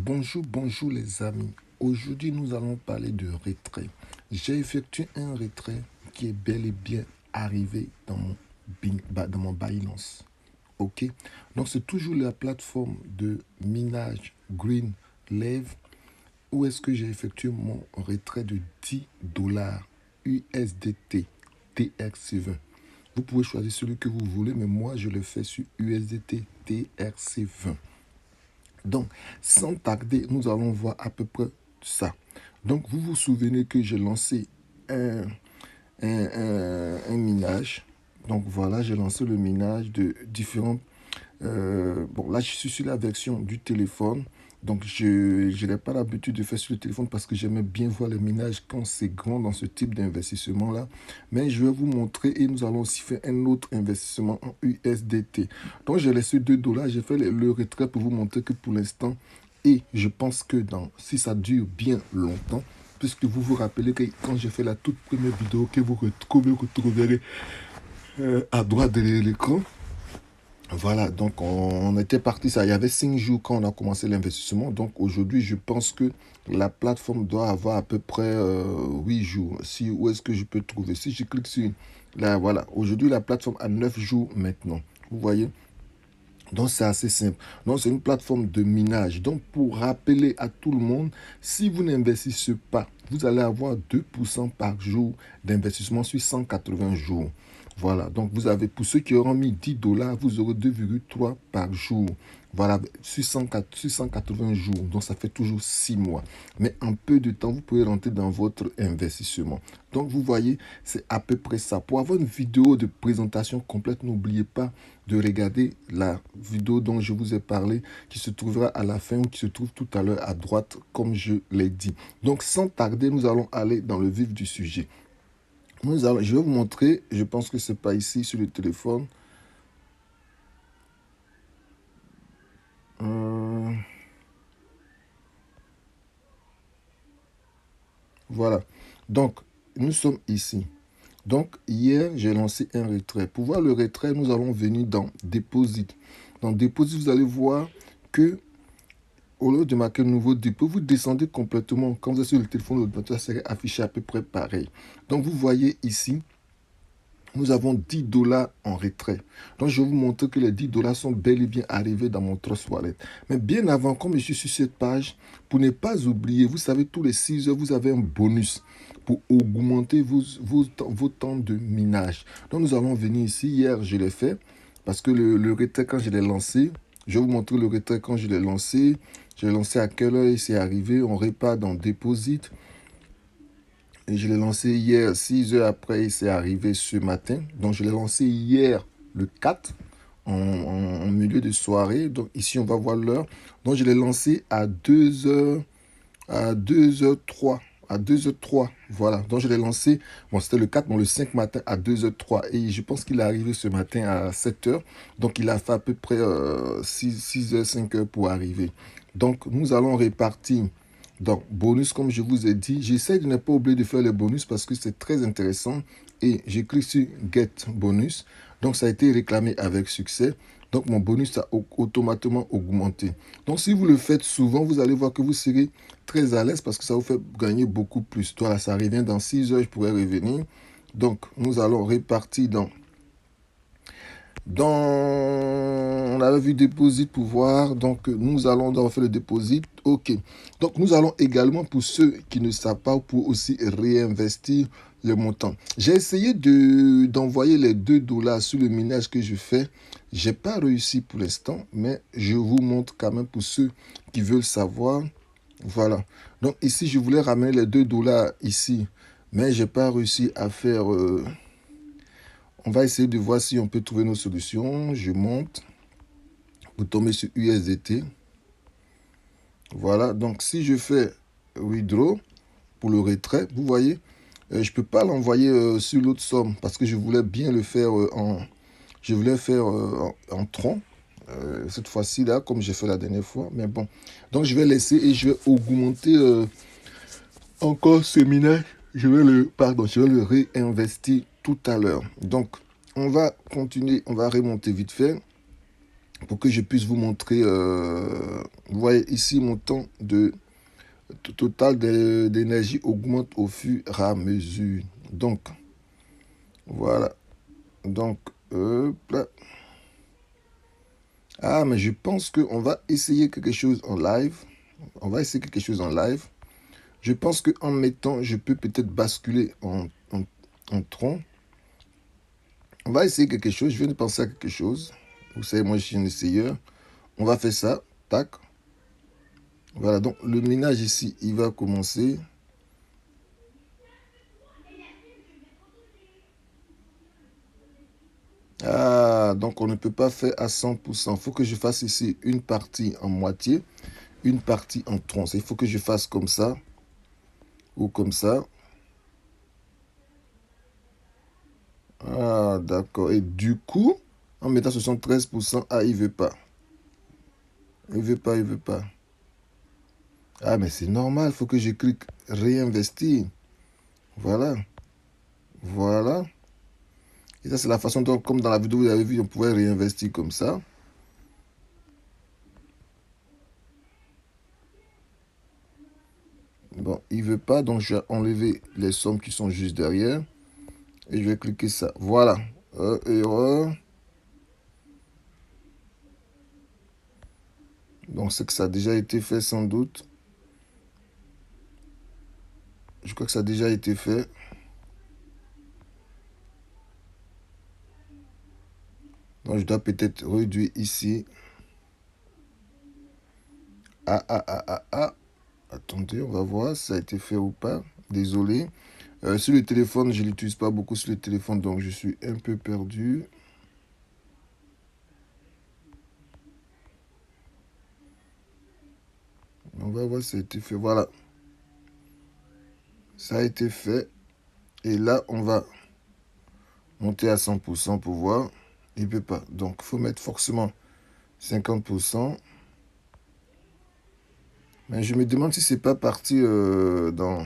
Bonjour les amis. Aujourd'hui, nous allons parler de retrait. J'ai effectué un retrait qui est bel et bien arrivé dans mon Binance. Ok? Donc, c'est toujours la plateforme de minage Greenlave où est-ce que j'ai effectué mon retrait de 10 dollars USDT TRC20. Vous pouvez choisir celui que vous voulez, mais moi, je le fais sur USDT TRC20. Donc, sans tarder, nous allons voir à peu près ça. Donc, vous vous souvenez que j'ai lancé un, un minage. Donc, voilà, j'ai lancé le minage de différents... bon, là, je suis sur la version du téléphone. Donc, je n'ai pas l'habitude de faire sur le téléphone parce que j'aimais bien voir le minage quand c'est grand dans ce type d'investissement-là. Mais je vais vous montrer et nous allons aussi faire un autre investissement en USDT. Donc, j'ai laissé 2 dollars. J'ai fait le retrait pour vous montrer que pour l'instant, et je pense que si ça dure bien longtemps, puisque vous vous rappelez que quand j'ai fait la toute première vidéo que vous retrouverez à droite de l'écran, voilà, donc on était parti, ça, il y avait 5 jours quand on a commencé l'investissement. Donc aujourd'hui, je pense que la plateforme doit avoir à peu près 8 jours. Où est-ce que je peux trouver? Si je clique sur là, voilà, aujourd'hui, la plateforme a 9 jours maintenant. Vous voyez? Donc c'est assez simple. Donc c'est une plateforme de minage. Donc pour rappeler à tout le monde, si vous n'investissez pas, vous allez avoir 2% par jour d'investissement sur 180 jours. Voilà, donc vous avez, pour ceux qui auront mis 10 dollars, vous aurez 2,3 par jour. Voilà, sur 180 jours. Donc ça fait toujours 6 mois. Mais en peu de temps, vous pouvez rentrer dans votre investissement. Donc vous voyez, c'est à peu près ça. Pour avoir une vidéo de présentation complète, n'oubliez pas de regarder la vidéo dont je vous ai parlé, qui se trouvera à la fin ou qui se trouve tout à l'heure à droite, comme je l'ai dit. Donc sans tarder, nous allons aller dans le vif du sujet. Je vais vous montrer, je pense que ce n'est pas ici sur le téléphone. Voilà. Donc, nous sommes ici. Donc, hier, j'ai lancé un retrait. Pour voir le retrait, nous allons venir dans Deposit. Dans Deposit, vous allez voir que au lieu de marquer nouveau dépôt, vous descendez complètement. Quand vous êtes sur le téléphone, l'ordinateur serait affiché à peu près pareil. Donc, vous voyez ici, nous avons 10 dollars en retrait. Donc, je vais vous montrer que les 10 dollars sont bel et bien arrivés dans mon Trust Wallet. Mais bien avant, comme je suis sur cette page, pour ne pas oublier, vous savez, tous les 6 heures, vous avez un bonus pour augmenter vos temps de minage. Donc, nous allons venir ici. Hier, je l'ai fait parce que le retrait, quand je l'ai lancé, je vais vous montrer le retrait quand je l'ai lancé. Je l'ai lancé à quelle heure c'est arrivé. On repart dans Deposit. Et je l'ai lancé hier, 6 heures après, c'est arrivé ce matin. Donc, je l'ai lancé hier, le 4, en milieu de soirée. Donc, ici, on va voir l'heure. Donc, je l'ai lancé à 2h, à 2h03. À 2h03, voilà. Donc, je l'ai lancé, bon, c'était le 4, bon, le 5 matin à 2h03. Et je pense qu'il est arrivé ce matin à 7h. Donc, il a fait à peu près 6h, 5h pour arriver. Donc, nous allons répartir. Donc, bonus, comme je vous ai dit, j'essaie de ne pas oublier de faire les bonus parce que c'est très intéressant. Et j'ai cliqué sur Get Bonus. Donc, ça a été réclamé avec succès. Donc, mon bonus a automatiquement augmenté. Donc, si vous le faites souvent, vous allez voir que vous serez très à l'aise parce que ça vous fait gagner beaucoup plus. Voilà, ça revient dans 6 heures, je pourrais revenir. Donc, nous allons répartir on avait vu Deposit pour voir. Donc, nous allons faire le Deposit. OK. Donc, nous allons également, pour ceux qui ne savent pas, pour aussi réinvestir le montant. J'ai essayé d'envoyer les 2 dollars sur le minage que je fais. Je n'ai pas réussi pour l'instant, mais je vous montre quand même pour ceux qui veulent savoir. Voilà. Donc, ici, je voulais ramener les 2 dollars ici, mais je n'ai pas réussi à faire... On va essayer de voir si on peut trouver nos solutions. Je monte. Vous tombez sur USDT. Voilà. Donc, si je fais withdraw pour le retrait, vous voyez, je ne peux pas l'envoyer sur l'autre somme parce que je voulais bien le faire en tronc. Cette fois-ci, là, comme j'ai fait la dernière fois. Mais bon. Donc, je vais laisser et je vais augmenter encore ce minage. Je vais le réinvestir tout à l'heure. Donc, on va continuer, on va remonter vite fait. pour que je puisse vous montrer. Vous voyez ici, mon temps de total d'énergie augmente au fur et à mesure. Donc, voilà. Donc, hop là. Ah, mais je pense qu'on va essayer quelque chose en live. On va essayer quelque chose en live. Je pense qu'en mettant, je peux peut-être basculer en tronc. On va essayer quelque chose. Je viens de penser à quelque chose. Vous savez, moi, je suis un essayeur. On va faire ça. Tac. Voilà, donc le ménage ici, il va commencer. Ah, donc on ne peut pas faire à 100%. Il faut que je fasse ici une partie en moitié, une partie en tronc. Il faut que je fasse comme ça ou comme ça. Ah, d'accord. Et du coup, en mettant 73%, ah, il veut pas. Il veut pas, il veut pas. Ah, mais c'est normal, il faut que je clique réinvestir. Voilà. Voilà. Et ça, c'est la façon dont, comme dans la vidéo, vous avez vu, on pouvait réinvestir comme ça. Bon, il veut pas, donc je vais enlever les sommes qui sont juste derrière. Et je vais cliquer ça. Voilà. Erreur. Donc, c'est que ça a déjà été fait sans doute. Je crois que ça a déjà été fait. Donc, je dois peut-être réduire ici. Ah, ah, ah, ah, ah. Attendez, on va voir si ça a été fait ou pas. Désolé. Sur le téléphone, je ne l'utilise pas beaucoup sur le téléphone, donc je suis un peu perdu. On va voir si ça a été fait. Voilà. Ça a été fait. Et là, on va monter à 100% pour voir. Il ne peut pas. Donc, il faut mettre forcément 50%. Mais je me demande si c'est pas parti dans...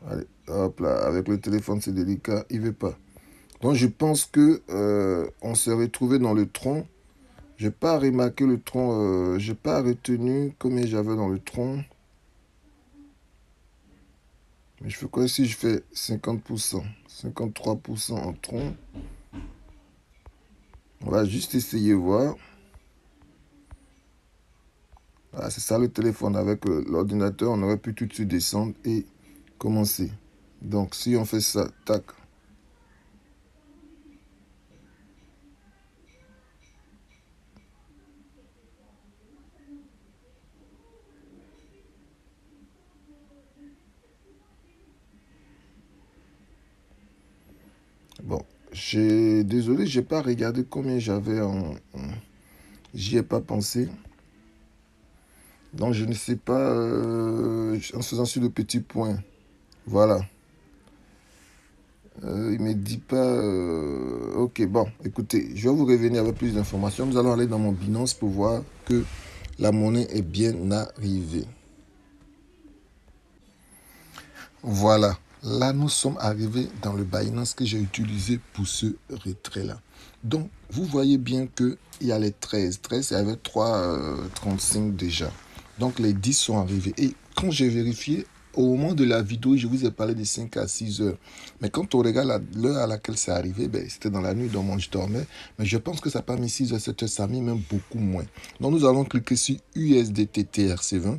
Allez, hop là, avec le téléphone, c'est délicat. Il veut pas. Donc, je pense que on s'est retrouvé dans le tronc. J'ai pas remarqué le tronc. J'ai pas retenu combien j'avais dans le tronc. Mais je fais quoi si je fais 50%, 53% en tronc? On va juste essayer voir. Ah, c'est ça le téléphone. Avec l'ordinateur, on aurait pu tout de suite descendre et commencer. Donc, si on fait ça, tac. Bon, désolé, j'ai pas regardé combien j'avais j'y ai pas pensé. Donc, je ne sais pas, en faisant sur le petit point. Voilà. Il me dit pas... ok, bon, écoutez, je vais vous revenir avec plus d'informations. Nous allons aller dans mon Binance pour voir que la monnaie est bien arrivée. Voilà. Là, nous sommes arrivés dans le Binance que j'ai utilisé pour ce retrait-là. Donc, vous voyez bien qu'il y a les 13. 13, il y avait 3,35 déjà. Donc, les 10 sont arrivés. Et quand j'ai vérifié, au moment de la vidéo, je vous ai parlé de 5 à 6 heures. Mais quand on regarde l'heure à laquelle c'est arrivé, ben, c'était dans la nuit, donc moi je dormais. Mais je pense que ça n'a pas mis 6 heures, 7 heures, ça a mis même beaucoup moins. Donc, nous allons cliquer sur USDT TRC20.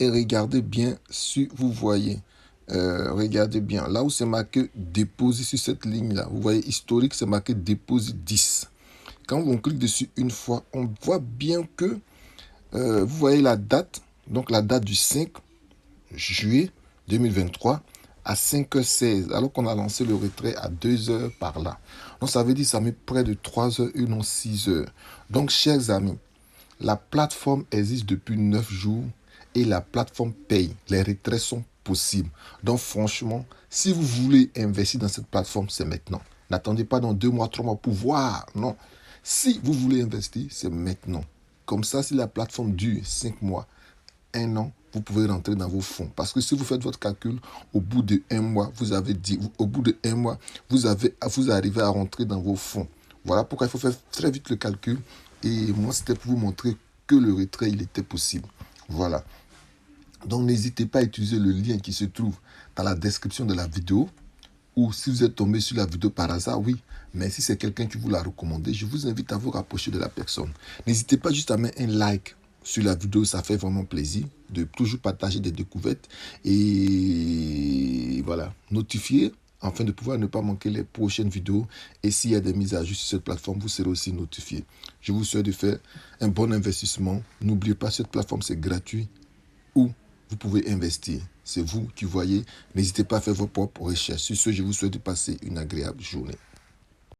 Et regardez bien si vous voyez. Regardez bien. Là où c'est marqué déposit sur cette ligne-là. Vous voyez historique, c'est marqué déposit 10. Quand on clique dessus une fois, on voit bien que vous voyez la date. Donc la date du 5 juillet 2023 à 5h16. Alors qu'on a lancé le retrait à 2 heures par là. Donc ça veut dire que ça met près de 3 heures et non 6 heures. Donc chers amis, la plateforme existe depuis 9 jours. Et la plateforme paye. Les retraits sont possibles. Donc franchement, si vous voulez investir dans cette plateforme, c'est maintenant. N'attendez pas dans 2 mois, 3 mois pour voir. Non. Si vous voulez investir, c'est maintenant. Comme ça, si la plateforme dure 5 mois, 1 an, vous pouvez rentrer dans vos fonds. Parce que si vous faites votre calcul, au bout de 1 mois, vous arrivez à rentrer dans vos fonds. Voilà pourquoi il faut faire très vite le calcul. Et moi, c'était pour vous montrer que le retrait, il était possible. Voilà. Donc, n'hésitez pas à utiliser le lien qui se trouve dans la description de la vidéo. Ou si vous êtes tombé sur la vidéo par hasard, oui. Mais si c'est quelqu'un qui vous l'a recommandé, je vous invite à vous rapprocher de la personne. N'hésitez pas juste à mettre un like sur la vidéo, ça fait vraiment plaisir de toujours partager des découvertes. Et voilà, notifier afin de pouvoir ne pas manquer les prochaines vidéos. Et s'il y a des mises à jour sur cette plateforme, vous serez aussi notifié. Je vous souhaite de faire un bon investissement. N'oubliez pas, cette plateforme, c'est gratuit. Où vous pouvez investir. C'est vous qui voyez. N'hésitez pas à faire vos propres recherches. Sur ce, je vous souhaite de passer une agréable journée.